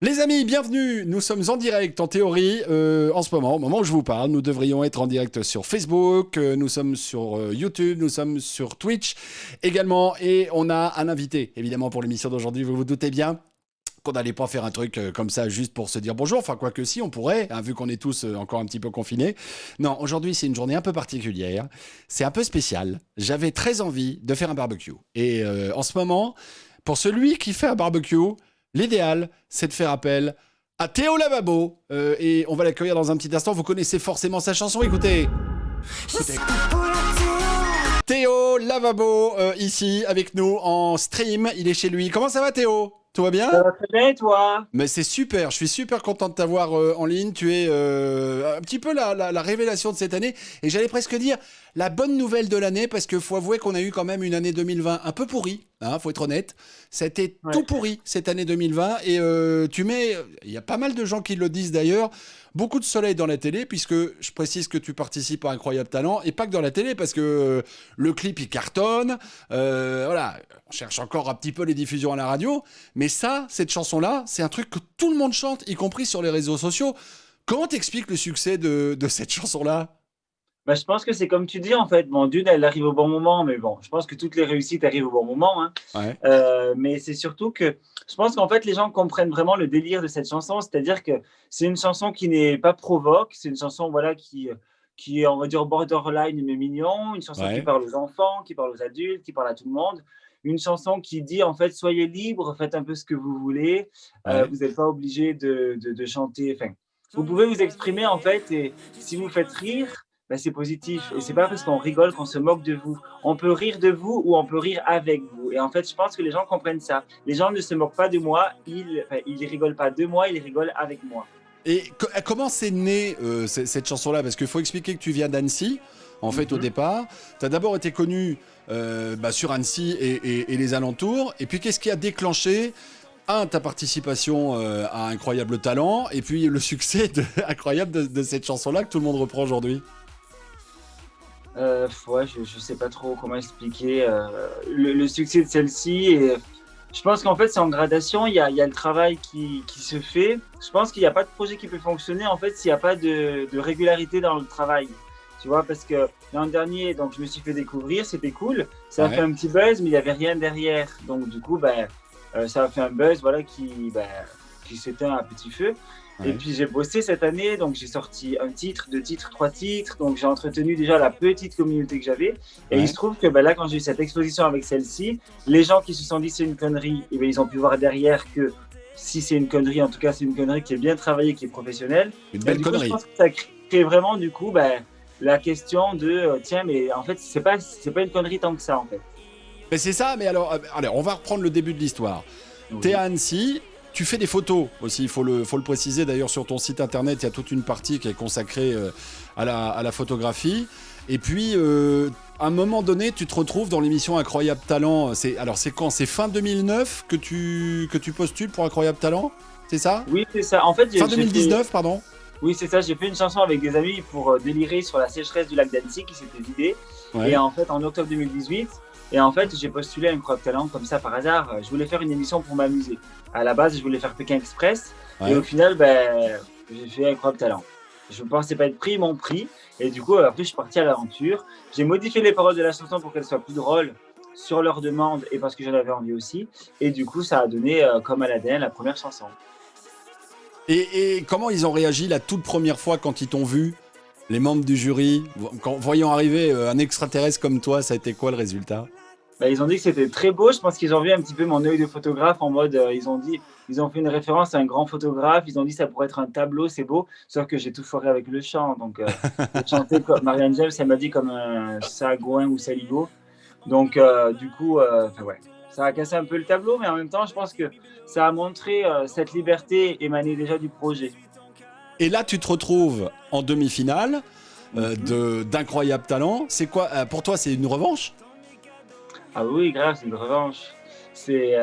Les amis, bienvenue. Nous sommes en direct, en théorie, en ce moment, au moment où je vous parle. Nous devrions être en direct sur Facebook, nous sommes sur YouTube, nous sommes sur Twitch également. Et on a un invité, évidemment, pour l'émission d'aujourd'hui. Vous vous doutez bien qu'on n'allait pas faire un truc comme ça juste pour se dire bonjour. Enfin, quoi que si, on pourrait, hein, vu qu'on est tous encore un petit peu confinés. Non, aujourd'hui, c'est une journée un peu particulière. C'est un peu spécial. J'avais très envie de faire un barbecue. Et en ce moment, pour celui qui fait un barbecue, l'idéal, c'est de faire appel à Théo Lavabo. Et on va l'accueillir dans un petit instant. Vous connaissez forcément sa chanson. Écoutez. Écoutez. Théo Lavabo, ici, avec nous en stream. Il est chez lui. Comment ça va, Théo? Tout va bien? Ça va très bien, et toi? Mais c'est super, je suis super content de t'avoir en ligne. Tu es un petit peu la révélation de cette année. Et j'allais presque dire la bonne nouvelle de l'année, parce qu'il faut avouer qu'on a eu quand même une année 2020 un peu pourrie, hein, faut être honnête. Ça a été Ouais. tout pourri cette année 2020. Et tu mets, il y a pas mal de gens qui le disent d'ailleurs, beaucoup de soleil dans la télé, puisque je précise que tu participes à Incroyable Talent, et pas que dans la télé, parce que le clip il cartonne. Voilà, on cherche encore un petit peu les diffusions à la radio. Mais ça, cette chanson-là, c'est un truc que tout le monde chante, y compris sur les réseaux sociaux. Comment t'expliques le succès de cette chanson-là? Bah, je pense que c'est comme tu dis, en fait. Bon, d'une, elle arrive au bon moment, mais bon, je pense que toutes les réussites arrivent au bon moment, hein. Ouais, Mais c'est surtout que je pense qu'en fait, les gens comprennent vraiment le délire de cette chanson. C'est-à-dire que c'est une chanson qui n'est pas provoque, c'est une chanson voilà, qui est, on va dire, borderline, mais mignon. Une chanson qui ouais, parle aux enfants, qui parle aux adultes, qui parle à tout le monde. Une chanson qui dit, en fait, soyez libres, faites un peu ce que vous voulez. ouais. Vous n'êtes pas obligé de chanter. Enfin, vous pouvez vous exprimer, en fait, et si vous faites rire, ben, c'est positif. Et c'est pas parce qu'on rigole qu'on se moque de vous. On peut rire de vous ou on peut rire avec vous. Et en fait, je pense que les gens comprennent ça. Les gens ne se moquent pas de moi, ils rigolent pas de moi, ils rigolent avec moi. Et comment c'est né cette chanson-là? Parce qu'il faut expliquer que tu viens d'Annecy, en fait, au Mhm. départ. Tu as d'abord été connu sur Annecy et les alentours. Et puis, qu'est-ce qui a déclenché, ta participation à Incroyable Talent, et puis le succès incroyable de cette chanson-là que tout le monde reprend aujourd'hui? Ouais, je sais pas trop comment expliquer le succès de celle-ci. Et je pense qu'en fait, c'est en gradation. Il y a le travail qui se fait. Je pense qu'il n'y a pas de projet qui peut fonctionner en fait s'il n'y a pas de régularité dans le travail. Tu vois, parce que l'an dernier, donc je me suis fait découvrir, c'était cool. Ça a fait Ouais, un petit buzz, mais il n'y avait rien derrière. Donc du coup, ben, ça a fait un buzz, voilà, qui s'éteint à petit feu. Et ouais. puis j'ai bossé cette année, donc j'ai sorti un titre, deux titres, trois titres. Donc j'ai entretenu déjà la petite communauté que j'avais. Et il se Ouais. trouve que ben, là, quand j'ai eu cette exposition avec celle-ci, les gens qui se sont dit c'est une connerie, et ben, ils ont pu voir derrière que si c'est une connerie, en tout cas c'est une connerie qui est bien travaillée, qui est professionnelle. Une Et belle du coup, je connerie. pense que ça crée vraiment du coup ben, la question de tiens, mais en fait c'est pas une connerie tant que ça en fait. Mais c'est ça, mais alors, allez, on va reprendre le début de l'histoire. T'es à Oui. Annecy, tu fais des photos aussi, il faut le préciser. D'ailleurs, sur ton site internet, il y a toute une partie qui est consacrée à la photographie. Et puis, à un moment donné, tu te retrouves dans l'émission Incroyable Talent. C'est quand? C'est fin 2009 que tu postules pour Incroyable Talent? C'est ça? Oui, c'est ça. En fait, Fin j'ai fait. 2019, pardon? Oui, c'est ça. J'ai fait une chanson avec des amis pour délirer sur la sécheresse du lac d'Annecy qui s'était vidé. Et Ouais, en fait, en octobre 2018, et en fait, j'ai postulé à Incroyable Talent comme ça par hasard. Je voulais faire une émission pour m'amuser. À la base, je voulais faire Pékin Express. Et au ouais. final, ben, j'ai fait Incroyable Talent. Je ne pensais pas être pris, ils m'ont pris. Et du coup, après, je suis parti à l'aventure. J'ai modifié les paroles de la chanson pour qu'elles soient plus drôles sur leur demande et parce que j'en avais envie aussi. Et du coup, ça a donné, comme Aladdin, la première chanson. Et comment ils ont réagi la toute première fois quand ils t'ont vu, les membres du jury, voyant arriver un extraterrestre comme toi, ça a été quoi le résultat? Bah, ils ont dit que c'était très beau. Je pense qu'ils ont vu un petit peu mon œil de photographe en mode, ils ont fait une référence à un grand photographe. Ils ont dit ça pourrait être un tableau, c'est beau. Sauf que j'ai tout foiré avec le chant. Donc, j'ai chanté comme Marianne James, elle m'a dit comme un sagouin ou saligo. Donc, du coup, enfin, ouais, ça a cassé un peu le tableau, mais en même temps, je pense que ça a montré cette liberté émanée déjà du projet. Et là, tu te retrouves en demi-finale Mhm. d'Incroyable Talent. C'est quoi pour toi? C'est une revanche? Ah oui, grave, c'est une revanche. C'est,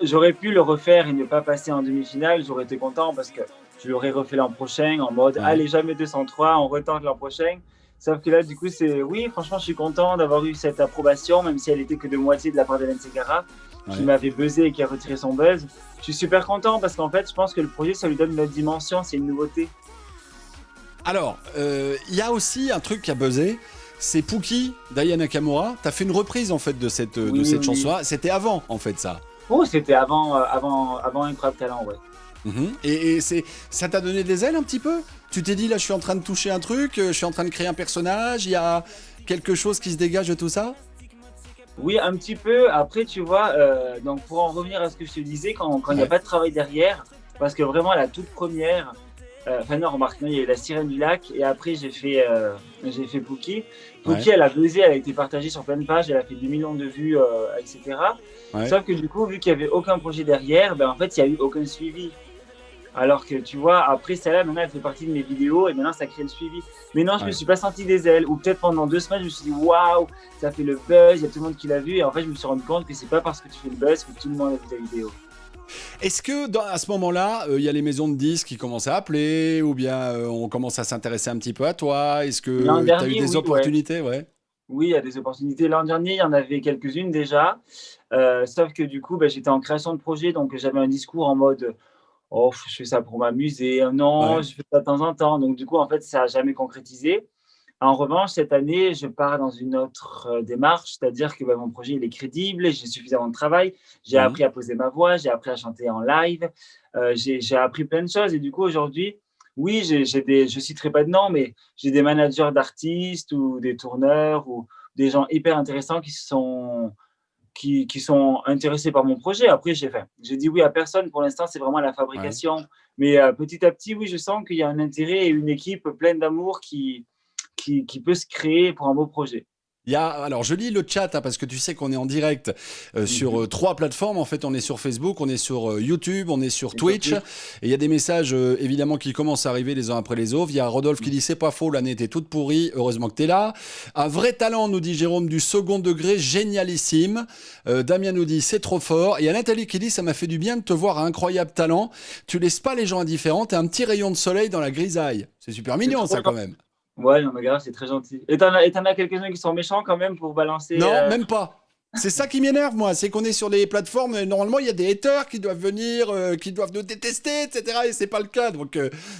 j'aurais pu le refaire et ne pas passer en demi-finale. J'aurais été content parce que je l'aurais refait l'an prochain en mode Ouais. allez, jamais 203, on retente l'an prochain. Sauf que là, du coup, c'est oui, franchement, je suis content d'avoir eu cette approbation, même si elle était que de moitié de la part d'Hélène Ségara. Ouais. qui m'avait buzzé et qui a retiré son buzz. Je suis super content parce qu'en fait, je pense que le projet, ça lui donne une autre dimension, c'est une nouveauté. Alors, il y a aussi un truc qui a buzzé, c'est Pookie d'Aya Nakamura. Tu as fait une reprise en fait de Oui, cette oui. chanson-là. C'était avant en fait ça. Oh, c'était avant Incroyable Talent, ouais. Mhm. Et ça t'a donné des ailes un petit peu? Tu t'es dit là, je suis en train de toucher un truc, je suis en train de créer un personnage, il y a quelque chose qui se dégage de tout ça? Oui, un petit peu. Après, tu vois, donc pour en revenir à ce que je te disais, quand il n'y a Ouais, pas de travail derrière, parce que vraiment la toute première, enfin non, remarque, non, il y a eu La Sirène du Lac et après j'ai fait Pookie. ouais, Pookie, elle a buzzé, elle a été partagée sur plein de pages, elle a fait 2 millions de vues, etc. ouais. Sauf que du coup, vu qu'il n'y avait aucun projet derrière, ben en fait, il n'y a eu aucun suivi. Alors que tu vois, après celle-là, maintenant elle fait partie de mes vidéos et maintenant ça crée le suivi. Mais non, je me Ouais. suis pas senti des ailes. Ou peut-être pendant 2 semaines, je me suis dit waouh, ça fait le buzz, il y a tout le monde qui l'a vu. Et en fait, je me suis rendu compte que c'est pas parce que tu fais le buzz que tout le monde a vu ta vidéo. Est-ce que à ce moment-là, il y a les maisons de disques qui commencent à appeler, ou bien on commence à s'intéresser un petit peu à toi? Est-ce L'an que tu as eu dernier, des oui, ouais. opportunités? Ouais. Oui, il y a des opportunités. L'an dernier, il y en avait quelques-unes déjà. Sauf que du coup, bah, j'étais en création de projet, donc j'avais un discours en mode oh, je fais ça pour m'amuser. Non, Ouais. je fais ça de temps en temps. Donc du coup, en fait, ça n'a jamais concrétisé. En revanche, cette année, je pars dans une autre démarche, c'est-à-dire que bah, mon projet il est crédible, j'ai suffisamment de travail, j'ai Mhm. appris à poser ma voix, j'ai appris à chanter en live, j'ai appris plein de choses et du coup aujourd'hui, oui, je citerai pas de nom, mais j'ai des managers d'artistes ou des tourneurs ou des gens hyper intéressants qui sont intéressés par mon projet. Après, j'ai dit oui à personne pour l'instant, c'est vraiment la Ouais. fabrication. Mais petit à petit, oui, je sens qu'il y a un intérêt et une équipe pleine d'amour qui peut se créer pour un beau projet. Alors, je lis le chat hein, parce que tu sais qu'on est en direct sur Mhm. 3 plateformes. En fait, on est sur Facebook, on est sur YouTube, on est sur Et sur Twitch. Et Twitch. il y a des messages évidemment qui commencent à arriver les uns après les autres. Il y a Rodolphe qui dit c'est pas faux, l'année était toute pourrie. Heureusement que tu es là. Un vrai talent, nous dit Jérôme, du second degré, génialissime. Damien nous dit c'est trop fort. Et il y a Nathalie qui dit ça m'a fait du bien de te voir un incroyable talent. Tu laisses pas les gens indifférents. T'es un petit rayon de soleil dans la grisaille. C'est super C'est mignon trop ça quand gentil. même. Ouais, non, mais grave, c'est très gentil. Et t'en as quelques-uns qui sont méchants quand même pour balancer. Non, même pas. C'est ça qui m'énerve, moi. C'est qu'on est sur les plateformes. Normalement, il y a des haters qui doivent venir, qui doivent nous détester, etc. Et c'est pas le cas. Donc,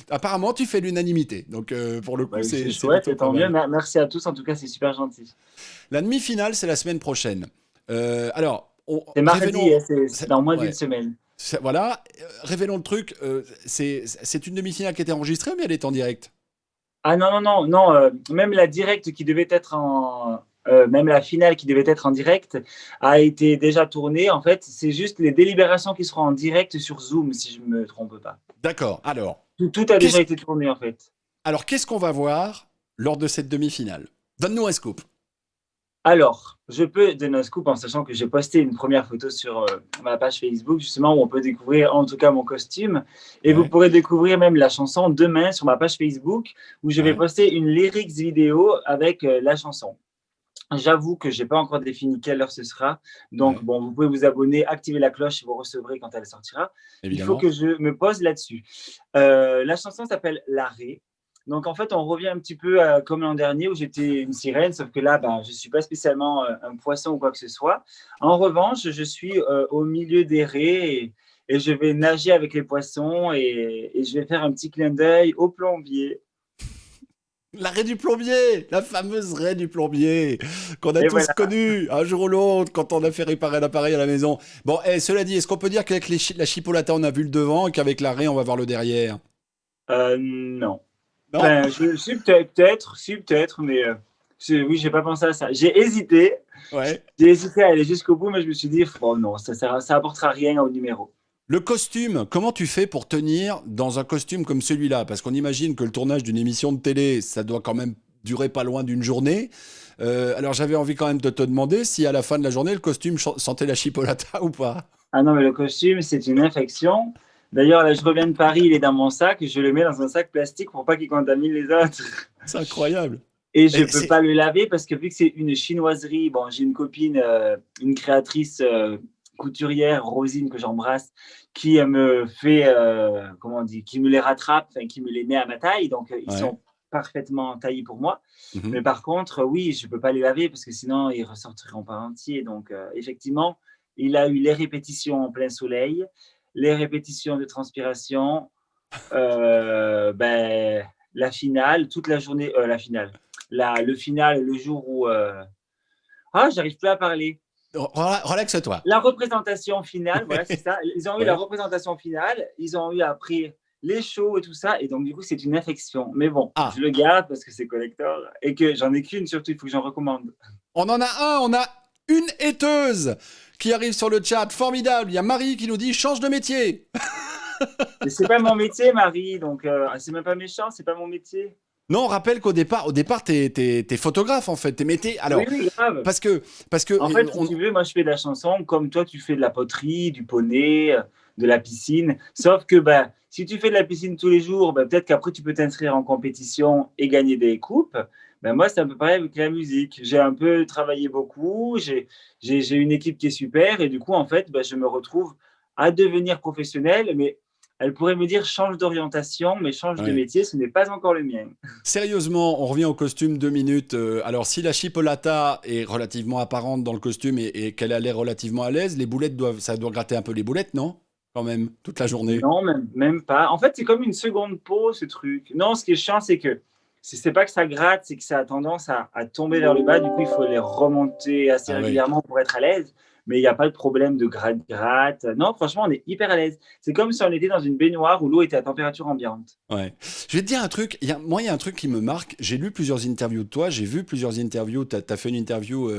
apparemment, tu fais l'unanimité. Donc, pour le coup, Bah, c'est c'est chouette, plutôt et pas tant mieux. mal. Merci à tous, en tout cas, c'est super gentil. La demi-finale, c'est la semaine prochaine. Alors, C'est mardi, révélons. hein, c'est dans moins d'une Ouais. semaine. Voilà. Révélons le truc. C'est une demi-finale qui a été enregistrée, mais elle est en direct. Ah non, non, non, non, même la directe qui devait être même la finale qui devait être en direct a été déjà tournée. En fait, c'est juste les délibérations qui seront en direct sur Zoom, si je ne me trompe pas. D'accord. Tout a déjà Qu'est-ce été tourné, en fait. qu'est-ce qu'on va voir lors de cette demi-finale? Donne-nous un scoop. Alors, je peux donner un scoop en sachant que j'ai posté une première photo sur ma page Facebook, justement, où on peut découvrir en tout cas mon costume. Et vous Ouais, pourrez découvrir même la chanson demain sur ma page Facebook, où je vais ouais. poster une lyrics vidéo avec la chanson. J'avoue que je n'ai pas encore défini quelle heure ce sera. Donc, Ouais, bon, vous pouvez vous abonner, activer la cloche et vous recevrez quand elle sortira. Il faut évidemment. que je me pose là-dessus. La chanson s'appelle L'arrêt. Donc, en fait, on revient un petit peu comme l'an dernier où j'étais une sirène, sauf que là, ben, je ne suis pas spécialement un poisson ou quoi que ce soit. En revanche, je suis au milieu des raies et je vais nager avec les poissons et je vais faire un petit clin d'œil au plombier. La raie du plombier, la fameuse raie du plombier, qu'on a Et tous voilà. connue un jour ou l'autre quand on a fait réparer l'appareil à la maison. Bon, cela dit, est-ce qu'on peut dire qu'avec la chipolata, on a vu le devant et qu'avec la raie, on va voir le derrière? Non. Non? Enfin, si peut-être, si peut-être, mais oui, j'ai pas pensé à ça. Ouais. J'ai hésité à aller jusqu'au bout, mais je me suis dit, oh non, ça apportera rien au numéro. Le costume, comment tu fais pour tenir dans un costume comme celui-là? Parce qu'on imagine que le tournage d'une émission de télé, ça doit quand même durer pas loin d'une journée. Alors j'avais envie quand même de te demander si à la fin de la journée, le costume sentait la chipolata ou pas. Ah non, mais le costume, c'est une infection. D'ailleurs, là, je reviens de Paris, il est dans mon sac, je le mets dans un sac plastique pour pas qu'il contamine les autres. C'est incroyable. Et je Et peux pas le laver parce que vu que c'est une chinoiserie, bon, j'ai une copine, une créatrice couturière, Rosine, que j'embrasse, qui me fait, comment on dit, qui me les rattrape, enfin, qui me les met à ma taille. Donc, ils Ouais. sont parfaitement taillés pour moi. Mhm. Mais par contre, oui, je peux pas les laver parce que sinon, ils ressortiront pas entiers. Donc, effectivement, Il a eu les répétitions en plein soleil, les répétitions de transpiration, ben, la finale, toute la journée, la finale, le final, le jour où, j'arrive plus à parler. Relaxe-toi. La représentation finale, voilà, c'est ça. Ils ont eu la représentation finale, ils ont eu après les shows et tout ça, et donc du coup, c'est une infection. Mais bon, je le garde parce que c'est collector et que j'en ai qu'une surtout, il faut que j'en recommande. On en a un, on a une hateuse qui arrive sur le chat, formidable. Il y a Marie qui nous dit change de métier. Mais c'est pas mon métier, Marie, donc c'est même pas méchant, c'est pas mon métier. Non, on rappelle qu'au départ, t'es photographe en fait. T'es métier. Alors, oui, grave. Parce que en fait, si tu veux, moi je fais de la chanson comme toi tu fais de la poterie, du poney, de la piscine. Sauf que si tu fais de la piscine tous les jours, peut-être qu'après tu peux t'inscrire en compétition et gagner des coupes. Moi, c'est un peu pareil avec la musique. J'ai un peu travaillé beaucoup, j'ai une équipe qui est super et du coup, en fait, je me retrouve à devenir professionnel, mais elle pourrait me dire change d'orientation, mais change de métier, ce n'est pas encore le mien. Sérieusement, on revient au costume 2 minutes. Alors, si la chipolata est relativement apparente dans le costume et qu'elle a l'air relativement à l'aise, les boulettes ça doit gratter un peu les boulettes, non? Quand même, toute la journée. Non, même pas. En fait, c'est comme une seconde peau, ce truc. Non, ce qui est chiant, c'est que c'est pas que ça gratte, c'est que ça a tendance à tomber vers le bas. Du coup, il faut les remonter assez régulièrement pour être à l'aise. Mais il n'y a pas de problème de gratte. Non, franchement, on est hyper à l'aise. C'est comme si on était dans une baignoire où l'eau était à température ambiante. Ouais. Je vais te dire un truc. Moi, il y a un truc qui me marque. J'ai lu plusieurs interviews de toi. J'ai vu plusieurs interviews. Tu as fait une interview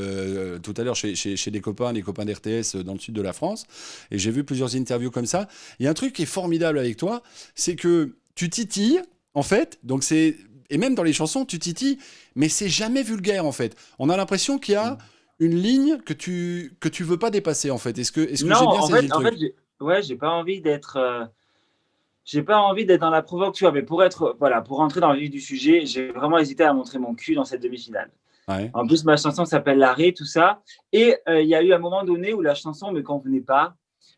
tout à l'heure chez des copains, les copains d'RTS dans le sud de la France. Et j'ai vu plusieurs interviews comme ça. Il y a un truc qui est formidable avec toi. C'est que tu titilles, en fait. Donc, et même dans les chansons, tu titilles. Mais c'est jamais vulgaire, en fait. On a l'impression qu'il y a une ligne que tu veux pas dépasser, en fait. Est-ce que j'ai bien saisi le truc? En fait, j'ai pas envie d'être... J'ai pas envie d'être dans la provoque, tu vois, mais pour rentrer dans le vif du sujet, j'ai vraiment hésité à montrer mon cul dans cette demi-finale. Ouais. En plus, ma chanson s'appelle L'arrêt, tout ça. Et il y a eu un moment donné où la chanson me convenait pas.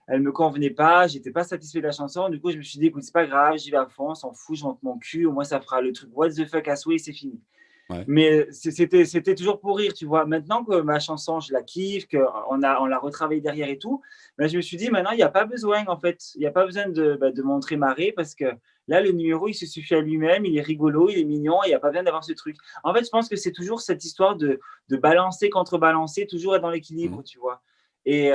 Elle me convenait pas, j'étais pas satisfait de la chanson. Du coup, je me suis dit, écoute, c'est pas grave, j'y vais à fond, on s'en fout, je montre mon cul. Au moins, ça fera le truc what the fuck à souhait et c'est fini. Ouais. Mais c'était toujours pour rire, tu vois. Maintenant que ma chanson, je la kiffe, qu'on l'a retravaillée derrière et tout, je me suis dit, maintenant, il n'y a pas besoin, en fait. Il n'y a pas besoin de montrer Marée parce que là, le numéro, il se suffit à lui-même, il est rigolo, il est mignon, il n'y a pas besoin d'avoir ce truc. En fait, je pense que c'est toujours cette histoire de balancer, contrebalancer, toujours être dans l'équilibre, tu vois. Et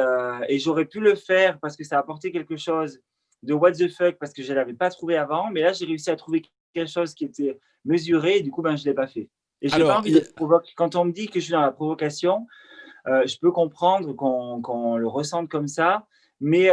j'aurais pu le faire parce que ça apportait quelque chose de what the fuck parce que je ne l'avais pas trouvé avant, mais là, j'ai réussi à trouver quelque chose qui était mesuré et du coup, je ne l'ai pas fait. Et j'ai pas envie d'être provoque. Quand on me dit que je suis dans la provocation, je peux comprendre qu'on le ressente comme ça, mais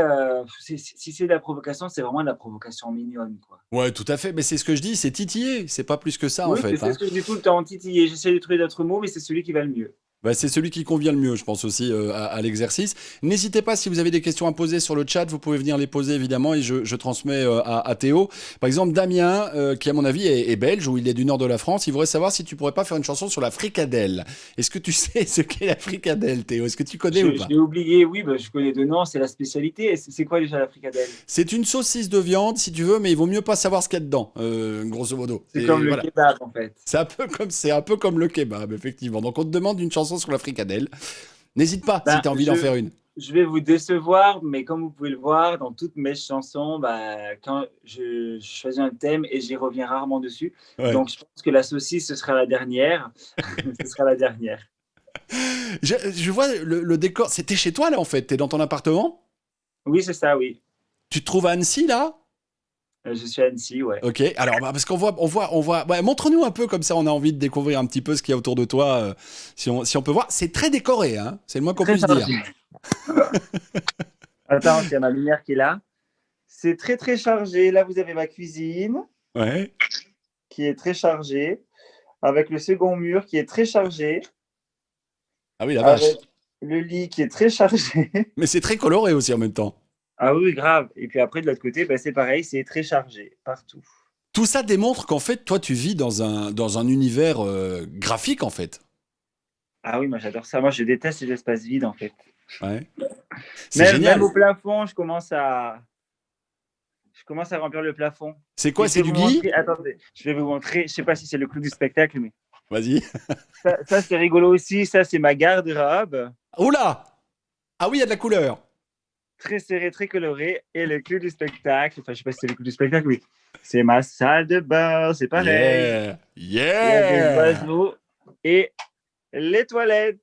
si c'est de la provocation, c'est vraiment de la provocation mignonne, quoi. Ouais, tout à fait. Mais c'est ce que je dis, c'est titiller. C'est pas plus que ça, en fait. C'est ce que je dis tout le temps, titiller. J'essaie de trouver d'autres mots, mais c'est celui qui va le mieux. C'est celui qui convient le mieux, je pense aussi, à l'exercice. N'hésitez pas, si vous avez des questions à poser sur le chat, vous pouvez venir les poser évidemment et je transmets à Théo. Par exemple, Damien, qui à mon avis est belge ou il est du nord de la France, il voudrait savoir si tu pourrais pas faire une chanson sur la fricadelle. Est-ce que tu sais ce qu'est la fricadelle, Théo? Est-ce que tu connais ou pas? Je l'ai oublié, oui, je connais de nom, c'est la spécialité. C'est quoi déjà la fricadelle? C'est une saucisse de viande, si tu veux, mais il vaut mieux pas savoir ce qu'il y a dedans, grosso modo. C'est comme le kebab, en fait. C'est un peu comme le kebab, effectivement. Donc on te demande une chanson sur la fricadelle. N'hésite pas si tu as envie d'en faire une. Je vais vous décevoir, mais comme vous pouvez le voir, dans toutes mes chansons, quand je choisis un thème et j'y reviens rarement dessus. Ouais. Donc, je pense que la saucisse, ce sera la dernière. Ce sera la dernière. Je vois le décor. C'était chez toi, là, en fait? T'es dans ton appartement? Oui, c'est ça, oui. Tu te trouves à Annecy, là? Je suis à Annecy, ouais. Ok, alors parce qu'on voit. Montre-nous un peu comme ça, on a envie de découvrir un petit peu ce qu'il y a autour de toi, si on peut voir. C'est très décoré, hein. C'est le moins qu'on puisse dire. Attends, il y a ma lumière qui est là. C'est très très chargé. Là, vous avez ma cuisine, ouais, qui est très chargée, avec le second mur qui est très chargé. Ah oui, la vache. Avec le lit qui est très chargé. Mais c'est très coloré aussi en même temps. Ah oui, grave. Et puis après, de l'autre côté, c'est pareil, c'est très chargé, partout. Tout ça démontre qu'en fait, toi, tu vis dans un univers graphique, en fait. Ah oui, moi, j'adore ça. Moi, je déteste les espaces vides, en fait. Ouais. C'est génial. Même au plafond, je commence à remplir le plafond. C'est quoi, c'est du gui? Attendez, je vais vous montrer. Je ne sais pas si c'est le clou du spectacle, mais... Vas-y. Ça c'est rigolo aussi. Ça, c'est ma garde-robe. Oula! Ah oui, il y a de la couleur. très serré, très coloré. Et le clou du spectacle, enfin, je sais pas si c'est le clou du spectacle, oui. C'est ma salle de bain, c'est pareil. Yeah! Il y a des Yeah! oiseaux et les toilettes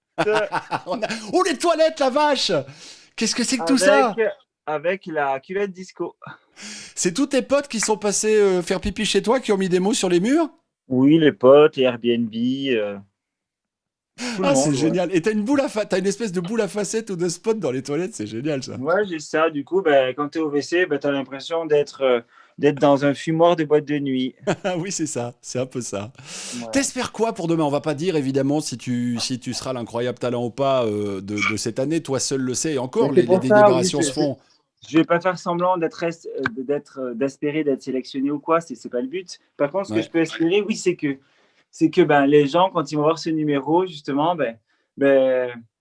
Oh, les toilettes, la vache! Qu'est-ce que c'est que tout avec, ça? avec la cuvette disco. C'est tous tes potes qui sont passés faire pipi chez toi qui ont mis des mots sur les murs? Oui, les potes, les Airbnb, tout le Ah, c'est monde, ouais. génial. Et t'as une espèce de boule à facettes ou de spot dans les toilettes, c'est génial ça. Ouais, j'ai ça. Du coup, ben, quand tu es au WC, ben, tu as l'impression d'être dans un fumoir de boîte de nuit. Ah oui, c'est ça, c'est un peu ça. Ouais. T'espères quoi pour demain? On va pas dire évidemment si tu seras l'incroyable talent ou pas de cette année, toi seul le sais, et Mais encore, c'est les pour ça, oui, délibérations se font. je vais pas faire semblant d'espérer d'être sélectionné ou quoi, c'est pas le but. Par contre, ce que je Ouais. peux espérer, oui, c'est que ben, les gens, quand ils vont voir ce numéro, justement, ben,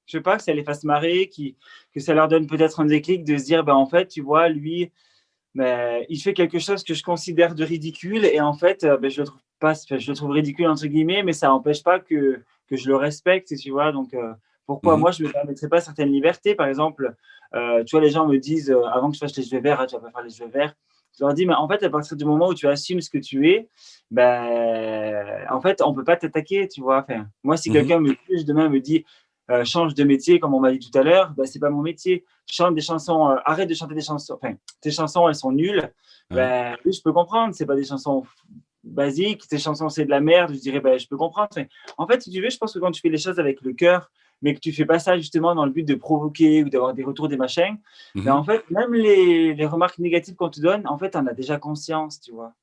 je sais pas, que ça les fasse marrer, que ça leur donne peut-être un déclic de se dire, ben, en fait, tu vois, lui, mais il fait quelque chose que je considère de ridicule et en fait, ben, je le trouve pas, enfin, je le trouve ridicule entre guillemets, mais ça n'empêche pas que je le respecte, tu vois. Donc, pourquoi Mhm. moi je me permettrais pas certaines libertés, par exemple, tu vois, les gens me disent avant que je fasse les cheveux verts, ah, tu vas pas faire les cheveux verts. Je leur dis, mais en fait, à partir du moment où tu assumes ce que tu es, ben, en fait, on peut pas t'attaquer, tu vois. Enfin, moi, si Mhm. quelqu'un me juge demain me dit, change de métier, comme on m'a dit tout à l'heure, ben, c'est pas mon métier. Chante des chansons, arrête de chanter des chansons, enfin, tes chansons, elles sont nulles. Ouais. Ben, oui, je peux comprendre, c'est pas des chansons basiques, tes chansons, c'est de la merde. Je dirais, ben, je peux comprendre. Enfin, en fait, si tu veux, je pense que quand tu fais les choses avec le cœur, mais que tu fais pas ça justement dans le but de provoquer ou d'avoir des retours, des machins, ben, Mhm. en fait, même les remarques négatives qu'on te donne, en fait, on a déjà conscience, tu vois.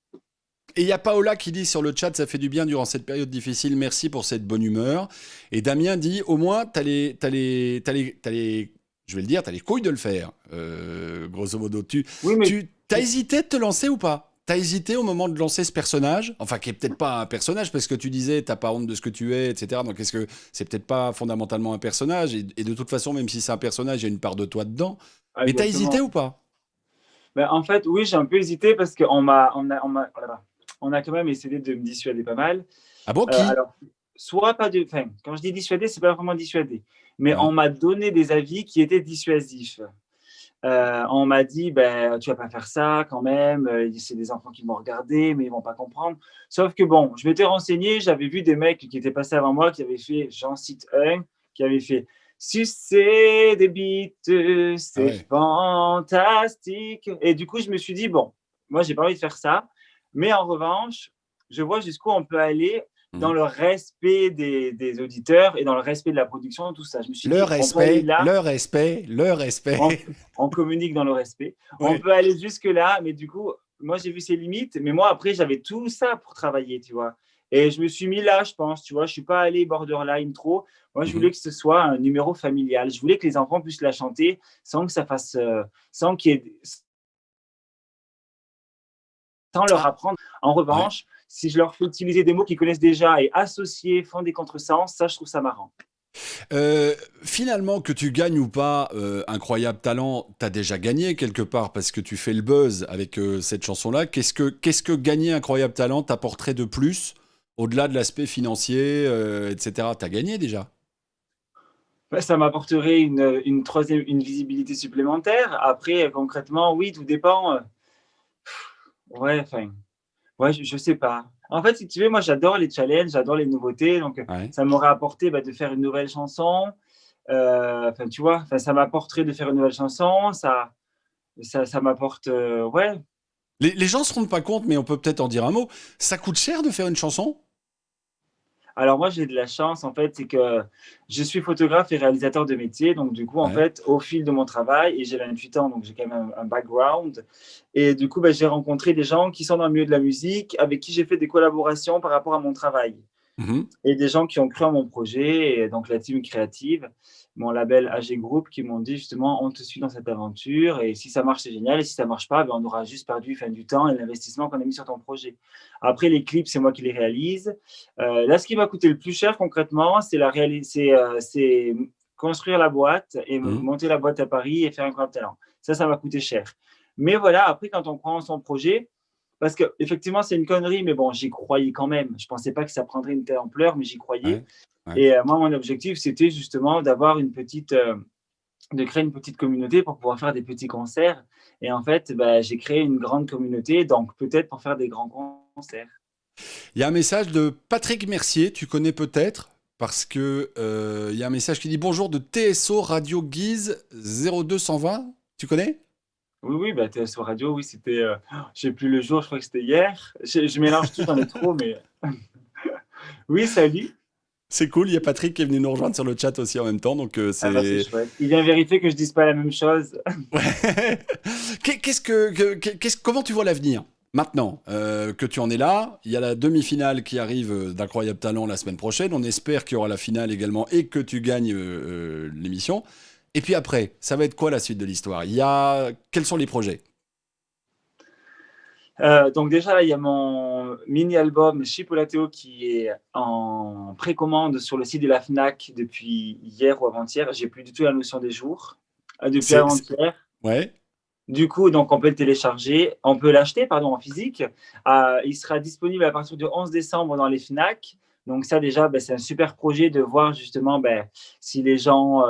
Et il y a Paola qui dit sur le chat, ça fait du bien durant cette période difficile, merci pour cette bonne humeur. Et Damien dit, au moins, je vais le dire, t'as les couilles de le faire. Grosso modo, Oui, mais tu t'as hésité de te lancer ou pas? T'as hésité au moment de lancer ce personnage, enfin qui est peut-être pas un personnage parce que tu disais t'as pas honte de ce que tu es, etc. Donc est-ce que c'est peut-être pas fondamentalement un personnage et de toute façon même si c'est un personnage, il y a une part de toi dedans. Mais t'as hésité exactement. ou pas? Ben, en fait, oui, j'ai un peu hésité parce qu'on voilà, on a quand même essayé de me dissuader pas mal. Ah bon, qui? Alors, soit pas de, enfin, quand je dis dissuader, c'est pas vraiment dissuader, mais on Ouais. m'a donné des avis qui étaient dissuasifs. On m'a dit, ben, tu vas pas faire ça quand même, c'est des enfants qui vont regarder, mais ils vont pas comprendre. Sauf que bon, je m'étais renseigné, j'avais vu des mecs qui étaient passés avant moi, qui avaient fait, j'en cite un, qui avait fait sucer des bites, Ah c'est ouais. fantastique. Et du coup, je me suis dit, bon, moi, j'ai pas envie de faire ça, mais en revanche, je vois jusqu'où on peut aller dans Mhm. le respect des auditeurs et dans le respect de la production, tout ça. Je me suis Le dit, on peut aller respect, là, le respect, le on, respect. on communique dans le respect. On Oui. peut aller jusque-là, mais du coup, moi, j'ai vu ses limites. Mais moi, après, j'avais tout ça pour travailler, tu vois. Et je me suis mis là, je pense, tu vois. Je suis pas allé borderline trop. Moi, je voulais Mhm. que ce soit un numéro familial. Je voulais que les enfants puissent la chanter sans que ça fasse, sans qu'il y ait, sans leur Ah, apprendre. En ouais. revanche, si je leur fais utiliser des mots qu'ils connaissent déjà et associer, font des contresens, ça, je trouve ça marrant. Euh, Finalement, que tu gagnes ou pas, incroyable talent, t'as déjà gagné quelque part parce que tu fais le buzz avec cette chanson-là. Qu'est-ce que gagner incroyable talent t'apporterait de plus au-delà de l'aspect financier, etc. T'as gagné déjà. Ouais, ça m'apporterait une troisième, une visibilité supplémentaire. Après, concrètement, oui, tout dépend. Ouais, enfin, ouais, je sais pas. En fait, si tu veux, moi, j'adore les challenges, j'adore les nouveautés. Donc, Ouais. ça m'aurait apporté bah, de faire une nouvelle chanson. Enfin, tu vois, enfin, ça m'apporterait de faire une nouvelle chanson. Ça m'apporte, ouais. Les gens se rendent pas compte, mais on peut peut-être en dire un mot. Ça coûte cher de faire une chanson? Alors moi, j'ai de la chance, en fait, c'est que je suis photographe et réalisateur de métier. Donc, du coup, en Ouais. fait, au fil de mon travail, et j'ai 28 ans, donc j'ai quand même un background. Et du coup, bah, j'ai rencontré des gens qui sont dans le milieu de la musique, avec qui j'ai fait des collaborations par rapport à mon travail. Mhm. Et des gens qui ont cru en mon projet, et donc la team créative, mon label AG Group, qui m'ont dit justement, on te suit dans cette aventure, et si ça marche, c'est génial, et si ça marche pas, ben, on aura juste perdu fin, du temps et l'investissement qu'on a mis sur ton projet. Après, les clips, c'est moi qui les réalise. Là, ce qui m'a coûté le plus cher concrètement, c'est construire la boîte et Mhm. monter la boîte à Paris et faire un grand talent. Ça m'a coûté cher. Mais voilà, après, quand on prend son projet, parce qu'effectivement, c'est une connerie, mais bon, j'y croyais quand même. Je ne pensais pas que ça prendrait une telle ampleur, mais j'y croyais. Ouais. Ouais. Et moi, mon objectif, c'était justement d'avoir de créer une petite communauté pour pouvoir faire des petits concerts. Et en fait, bah, j'ai créé une grande communauté, donc peut-être pour faire des grands concerts. Il y a un message de Patrick Mercier, tu connais peut-être, parce que il y a un message qui dit bonjour de TSO Radio Guise 0220. Tu connais? Oui, oui, bah, TSO Radio, oui, c'était, je sais plus le jour, je crois que c'était hier. Je mélange tout, j'en ai trop, mais oui, salut. C'est cool, il y a Patrick qui est venu nous rejoindre sur le chat aussi en même temps, donc Ah bah, c'est c'est... chouette. Il vient vérifier que je dise pas la même chose. Ouais. Comment tu vois l'avenir maintenant que tu en es là? Il y a la demi-finale qui arrive d'Incroyable Talent la semaine prochaine. On espère qu'il y aura la finale également et que tu gagnes l'émission. Et puis après, ça va être quoi la suite de l'histoire? Quels sont les projets? Donc déjà, là, il y a mon mini-album Chipolatéo qui est en précommande sur le site de la Fnac depuis hier ou avant-hier. J'ai plus du tout la notion des jours. Depuis C'est, c'est- avant-hier. ouais. Du coup, donc on peut le télécharger, on peut l'acheter, pardon, en physique. Il sera disponible à partir du 11 décembre dans les Fnac. Donc ça déjà, ben, c'est un super projet de voir justement ben, si les gens,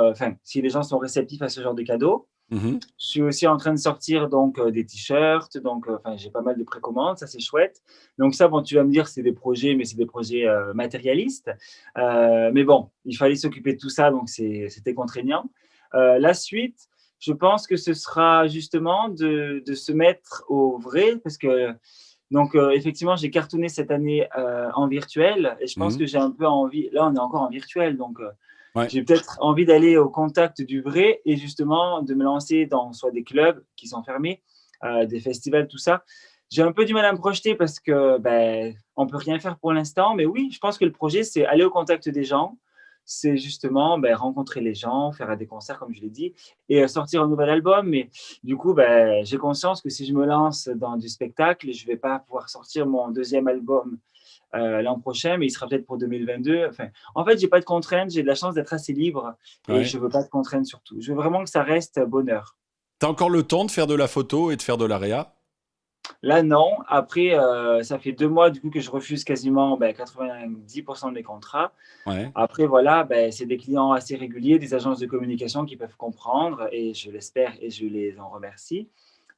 si les gens sont réceptifs à ce genre de cadeaux. Mhm. Je suis aussi en train de sortir donc des t-shirts, donc j'ai pas mal de précommandes, ça c'est chouette. Donc ça, bon, tu vas me dire, c'est des projets, mais c'est des projets matérialistes. Mais bon, il fallait s'occuper de tout ça, donc c'était contraignant. La suite, je pense que ce sera justement de se mettre au vrai, parce que donc effectivement, j'ai cartonné cette année en virtuel, et je pense Mhm. que j'ai un peu envie. Là, on est encore en virtuel, donc Ouais. j'ai peut-être envie d'aller au contact du vrai et justement de me lancer dans soit des clubs qui sont fermés, des festivals, tout ça. J'ai un peu du mal à me projeter parce que ben, on peut rien faire pour l'instant, mais oui, je pense que le projet, c'est aller au contact des gens, c'est justement ben, rencontrer les gens, faire des concerts, comme je l'ai dit, et sortir un nouvel album. Mais du coup, ben, j'ai conscience que si je me lance dans du spectacle, je ne vais pas pouvoir sortir mon deuxième album l'an prochain, mais il sera peut-être pour 2022. Enfin, en fait, j'ai pas de contraintes, j'ai de la chance d'être assez libre et Ouais. je veux pas de contraintes surtout. Je veux vraiment que ça reste bonheur. T'as encore le temps de faire de la photo et de faire de l'AREA? Là, non. Après, ça fait 2 mois du coup que je refuse quasiment 90% de mes contrats. Ouais. Après, voilà, c'est des clients assez réguliers, des agences de communication qui peuvent comprendre et je l'espère et je les en remercie.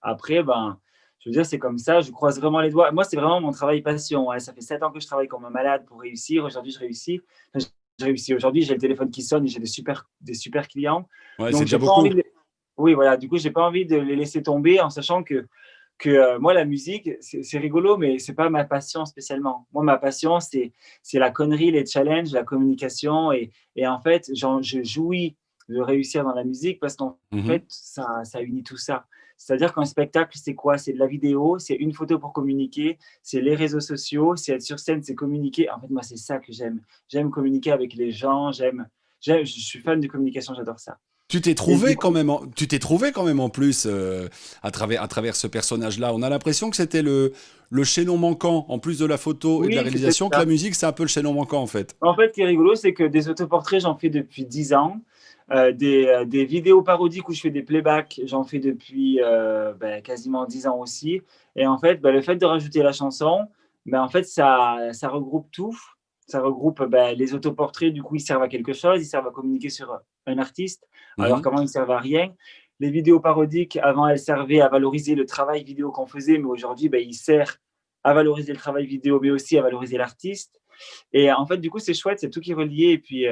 Après, ben, je veux dire, c'est comme ça, je croise vraiment les doigts. Moi, c'est vraiment mon travail passion, hein. Ça fait 7 ans que je travaille comme un malade pour réussir. Aujourd'hui, je réussis. Enfin, je réussis. Aujourd'hui, j'ai le téléphone qui sonne et j'ai des super clients. Ouais, c'est Donc, déjà j'ai pas envie beaucoup. de... Oui, voilà, du coup, j'ai pas envie de les laisser tomber en sachant que moi, la musique, c'est rigolo, mais c'est pas ma passion spécialement. Moi, ma passion, c'est la connerie, les challenges, la communication. Et en fait, je jouis de réussir dans la musique parce qu'en Mhm. fait, ça unit tout ça. C'est-à-dire qu'un spectacle, c'est quoi? C'est de la vidéo, c'est une photo pour communiquer, c'est les réseaux sociaux, c'est être sur scène, c'est communiquer. En fait, moi, c'est ça que j'aime. J'aime communiquer avec les gens, je suis fan de communication, j'adore ça. Tu t'es Et du trouvé quand coup, même, tu t'es trouvé quand même en plus à travers ce personnage-là. On a l'impression que c'était le chaînon manquant, en plus de la photo et de la oui, c'est peut-être réalisation, que la ça. musique, c'est un peu le chaînon manquant en fait. En fait, ce qui est rigolo, c'est que des autoportraits, j'en fais depuis 10 ans. Des vidéos parodiques où je fais des playbacks, j'en fais depuis quasiment 10 ans aussi. Et en fait, le fait de rajouter la chanson, en fait, ça regroupe tout. Ça regroupe les autoportraits, du coup, ils servent à quelque chose, ils servent à communiquer sur un artiste, alors Mhm. qu'avant, ils ne servent à rien. Les vidéos parodiques, avant, elles servaient à valoriser le travail vidéo qu'on faisait, mais aujourd'hui, ils servent à valoriser le travail vidéo, mais aussi à valoriser l'artiste. Et en fait, du coup, c'est chouette, c'est tout qui est relié. Et puis,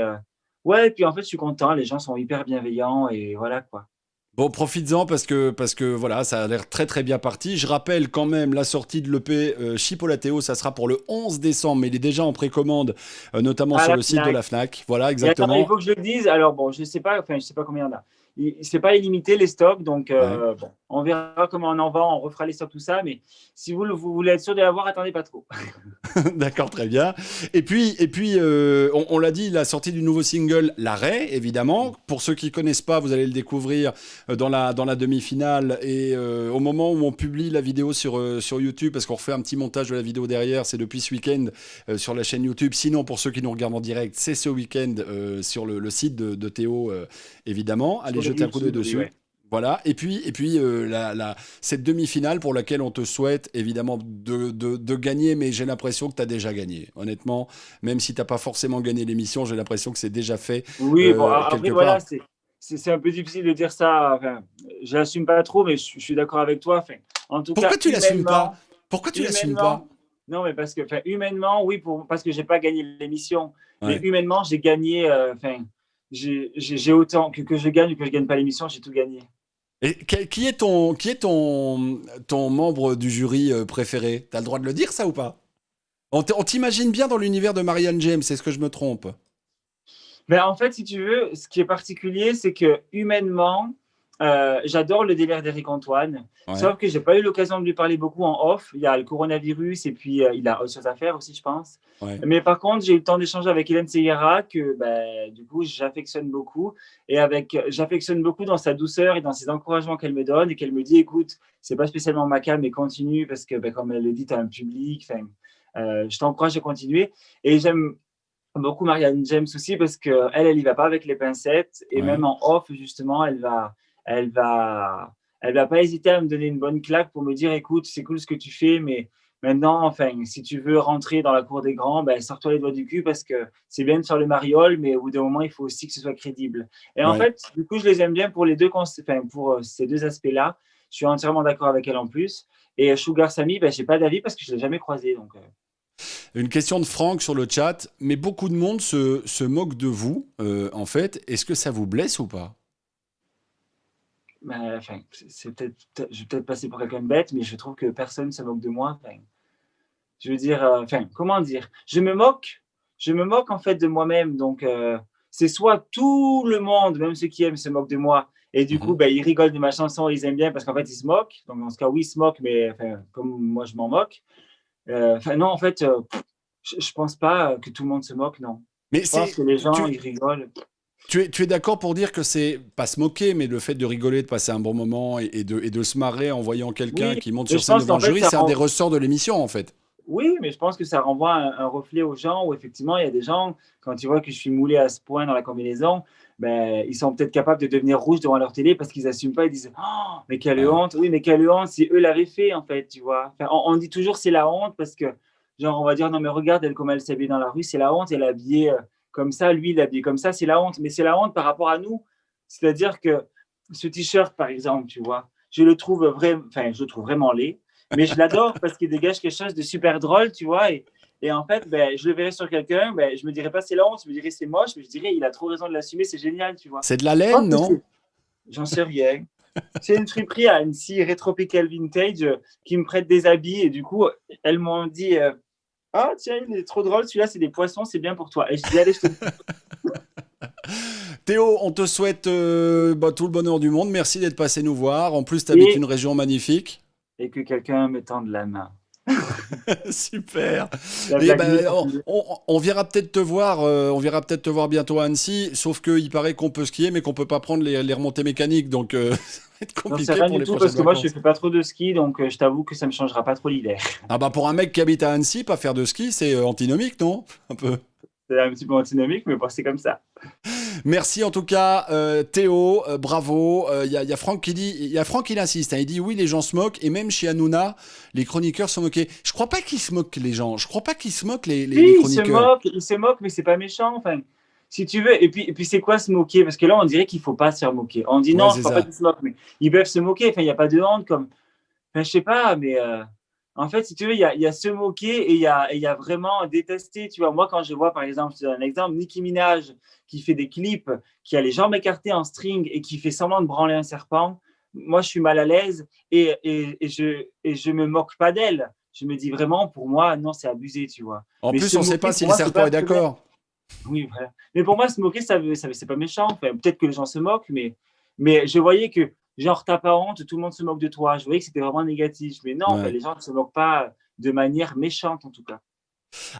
ouais, et puis en fait, je suis content, les gens sont hyper bienveillants et voilà quoi. Bon, profites-en parce que voilà, ça a l'air très très bien parti. Je rappelle quand même la sortie de l'EP Chipolatéo, ça sera pour le 11 décembre, mais il est déjà en précommande, notamment À sur la le site de Fnac. la Fnac. Voilà, Et attends, il exactement. faut que je le dise. Alors bon, je sais pas, enfin, je sais pas combien il y en a. C'est pas illimité les stocks, donc Ouais. bon, on verra comment on en vend, on refera les stocks, tout ça. Mais si vous voulez être sûr de l'avoir, attendez pas trop. D'accord, très bien. Et puis on l'a dit, la sortie du nouveau single, L'arrêt, évidemment. Pour ceux qui ne connaissent pas, vous allez le découvrir dans la demi-finale. Et au moment où on publie la vidéo sur YouTube, parce qu'on refait un petit montage de la vidéo derrière, c'est depuis ce week-end sur la chaîne YouTube. Sinon, pour ceux qui nous regardent en direct, c'est ce week-end sur le site de Théo, évidemment. Allez Sur le jeter un coup d'œil YouTube, oui, dessus. ouais. Voilà, et puis cette demi-finale pour laquelle on te souhaite évidemment de gagner, mais j'ai l'impression que tu as déjà gagné. Honnêtement, même si tu n'as pas forcément gagné l'émission, j'ai l'impression que c'est déjà fait Oui, bon, après, quelque voilà, part. c'est un peu difficile de dire ça. Enfin, je l'assume pas trop, mais je suis d'accord avec toi. Enfin, en tout cas, Pourquoi tu l'assumes pas? Pourquoi tu l'assumes pas? humainement, non, mais parce que, enfin, humainement, oui, parce que j'ai pas gagné l'émission. Mais Ouais. humainement, j'ai gagné. Enfin, j'ai autant que je gagne ou que je gagne pas l'émission, j'ai tout gagné. Et qui est ton membre du jury préféré? T'as le droit de le dire, ça ou pas? On t'imagine bien dans l'univers de Marianne James, est-ce que je me trompe? Mais en fait, si tu veux, ce qui est particulier, c'est que humainement, j'adore le délire d'Éric Antoine. Ouais, Sauf que j'ai pas eu l'occasion de lui parler beaucoup en off. Il y a le coronavirus et puis il a autre chose à faire aussi, je pense. ouais, Mais par contre, j'ai eu le temps d'échanger avec Hélène Segarra, que du coup, j'affectionne beaucoup. Et j'affectionne beaucoup dans sa douceur et dans ses encouragements qu'elle me donne et qu'elle me dit, écoute, c'est pas spécialement ma cam, mais continue parce que, comme elle le dit, tu as un public. Je t'encourage à continuer. Et j'aime beaucoup Marianne James aussi parce que elle y va pas avec les pincettes et même ouais. en off justement elle va elle va pas hésiter à me donner une bonne claque pour me dire écoute c'est cool ce que tu fais mais maintenant enfin si tu veux rentrer dans la cour des grands ben sors-toi les doigts du cul parce que c'est bien de faire le mariole mais au bout d'un moment il faut aussi que ce soit crédible et en Ouais. fait du coup je les aime bien pour les deux enfin pour ces deux aspects-là je suis entièrement d'accord avec elle en plus et Sugar Sammy ben j'ai pas d'avis parce que je l'ai jamais croisé donc Une question de Franck sur le chat, mais beaucoup de monde se moque de vous, en fait. Est-ce que ça vous blesse ou pas? Enfin, je vais peut-être passer pour quelqu'un de bête, mais je trouve que personne se moque de moi. Enfin, je veux dire, enfin, comment dire? Je me moque en fait de moi-même. Donc, c'est soit tout le monde, même ceux qui aiment, se moquent de moi, et du coup, Mhm. ben, ils rigolent de ma chanson, ils aiment bien parce qu'en fait, ils se moquent. Donc, dans ce cas, oui, ils se moquent, mais enfin, comme moi, je m'en moque. Enfin, non, en fait, je pense pas que tout le monde se moque, non. Mais Je pense que les gens, tu, ils rigolent. tu es d'accord pour dire que c'est pas se moquer, mais le fait de rigoler, de passer un bon moment et de se marrer en voyant quelqu'un Oui, qui monte mais sur je scène pense devant qu'en le fait, jury, c'est un des ressorts de l'émission, en fait. oui, mais je pense que ça renvoie un reflet aux gens où effectivement, il y a des gens, quand ils voient que je suis moulé à ce point dans la combinaison, ben, ils sont peut-être capables de devenir rouges devant leur télé parce qu'ils n'assument pas, ils disent oh, mais quelle Ouais. honte, oui, mais quelle honte si eux l'avaient fait en fait, tu vois. Enfin, on dit toujours c'est la honte parce que, genre, on va dire non, mais regarde elle, comment elle s'habille dans la rue, c'est la honte, elle est habillée comme ça, lui il est habillé comme ça, c'est la honte, mais c'est la honte par rapport à nous. C'est-à-dire que ce t-shirt, par exemple, tu vois, je le trouve vraiment laid mais je l'adore parce qu'il dégage quelque chose de super drôle, tu vois. Et en fait, ben, je le verrais sur quelqu'un, ben, je me dirais pas c'est la honte, je me dirais c'est moche, mais je dirais il a trop raison de l'assumer, c'est génial, tu vois. C'est de la Je pense laine, que non? j'en sais rien. C'est une friperie à Annecy, Rétropical Vintage, qui me prête des habits et du coup, elles m'ont dit ah tiens, il est trop drôle, celui-là c'est des poissons, c'est bien pour toi. Et je dis allez, je te dis. Théo, on te souhaite tout le bonheur du monde. Merci d'être passé nous voir. En plus, tu habites Et, une région magnifique. et que quelqu'un me tende la main. Super. La Et blague nulle ben, pour finir. on verra peut-être te voir. On verra peut-être te voir bientôt à Annecy. Sauf qu'il paraît qu'on peut skier, mais qu'on peut pas prendre les remontées mécaniques. Donc, ça va être Non, c'est compliqué rien pour du les tout parce prochaines que moi je vacances. fais pas trop de ski, donc je t'avoue que ça me changera pas trop l'hiver. Ah bah pour un mec qui habite à Annecy, pas faire de ski, c'est antinomique, non? Un peu. C'est un petit peu antinomique, mais bon, c'est comme ça. Merci en tout cas, Théo, bravo. Il y a Franck qui dit, il y a Franck qui insiste, hein, il dit oui, les gens se moquent et même chez Hanouna, les chroniqueurs sont moqués. Je crois pas qu'ils se moquent les gens. Je crois pas qu'ils se moquent les Oui, chroniqueurs. il se moque, mais c'est pas méchant. Enfin, si tu veux. Et puis c'est quoi se moquer? Parce que là, on dirait qu'il faut pas se faire moquer. On dit Ouais, non, je c'est crois pas ça. qu'ils se moquent, mais ils peuvent se moquer. Enfin, il n'y a pas de honte comme. Enfin, je sais pas, mais en fait, si tu veux, il y a se moquer et il y a vraiment détester. Tu vois, moi, quand je vois, par exemple, je te donne un exemple, Nicki Minaj qui fait des clips, qui a les jambes écartées en string et qui fait semblant de branler un serpent, moi, je suis mal à l'aise et je me moque pas d'elle. Je me dis vraiment, pour moi, non, c'est abusé, tu vois. En Mais plus, se on sait moquer, pas si pour le moi, c'est serpent pas est un problème. d'accord. Oui, voilà. Mais pour moi, se moquer, c'est pas méchant. Enfin, peut-être que les gens se moquent, mais je voyais que, genre, t'as pas honte, tout le monde se moque de toi. Je voyais que c'était vraiment négatif. Mais non, enfin, Ouais. les gens ne se moquent pas de manière méchante, en tout cas.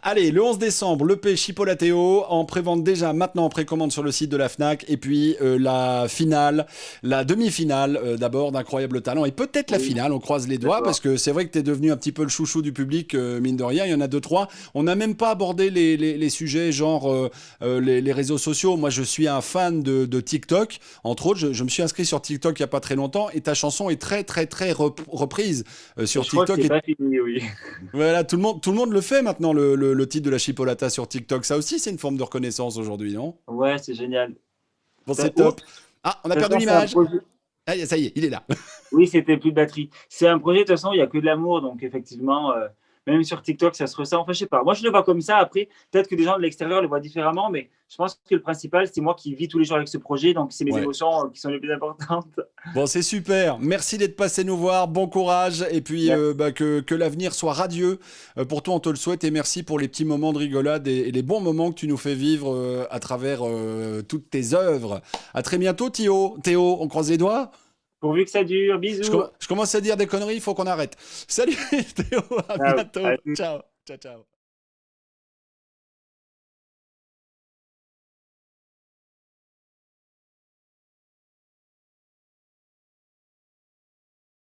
Allez, le 11 décembre, l'EP Chipolatéo en prévente déjà maintenant en précommande sur le site de la Fnac. Et puis la finale, la demi-finale d'abord d'Incroyable Talent et peut-être la Oui, finale. On croise les doigts parce d'accord. que c'est vrai que tu es devenu un petit peu le chouchou du public, mine de rien. Il y en a deux, trois. On n'a même pas abordé les sujets genre les réseaux sociaux. Moi, je suis un fan de TikTok. Entre autres, je me suis inscrit sur TikTok il n'y a pas très longtemps et ta chanson est très, très, très reprise Et sur je crois que TikTok. c'est Et pas fini, oui. voilà, tout le monde le fait maintenant, le titre de la chipolata sur TikTok. Ça aussi, c'est une forme de reconnaissance aujourd'hui, non? Ouais, c'est génial. Bon, Ben, c'est top. Ah, on a De toute perdu façon, c'est un l'image. projet. Ah, ça y est, il est là. Oui, c'était plus de batterie. C'est un projet, de toute façon, il y a que de l'amour, donc effectivement, même sur TikTok, ça se ressent. Enfin, je sais pas. Moi, je le vois comme ça. Après, peut-être que des gens de l'extérieur le voient différemment, mais je pense que le principal, c'est moi qui vis tous les jours avec ce projet, donc c'est mes Ouais. émotions qui sont les plus importantes. Bon, c'est super. Merci d'être passé nous voir. Bon courage. Et puis, Merci. que l'avenir soit radieux. Pour toi, on te le souhaite. Et merci pour les petits moments de rigolade et les bons moments que tu nous fais vivre à travers toutes tes œuvres. À très bientôt, Théo. Théo, on croise les doigts. Pourvu que ça dure. Bisous. Je commence à dire des conneries, il faut qu'on arrête. Salut, Théo. À Ciao. bientôt. Ciao. Ciao, ciao.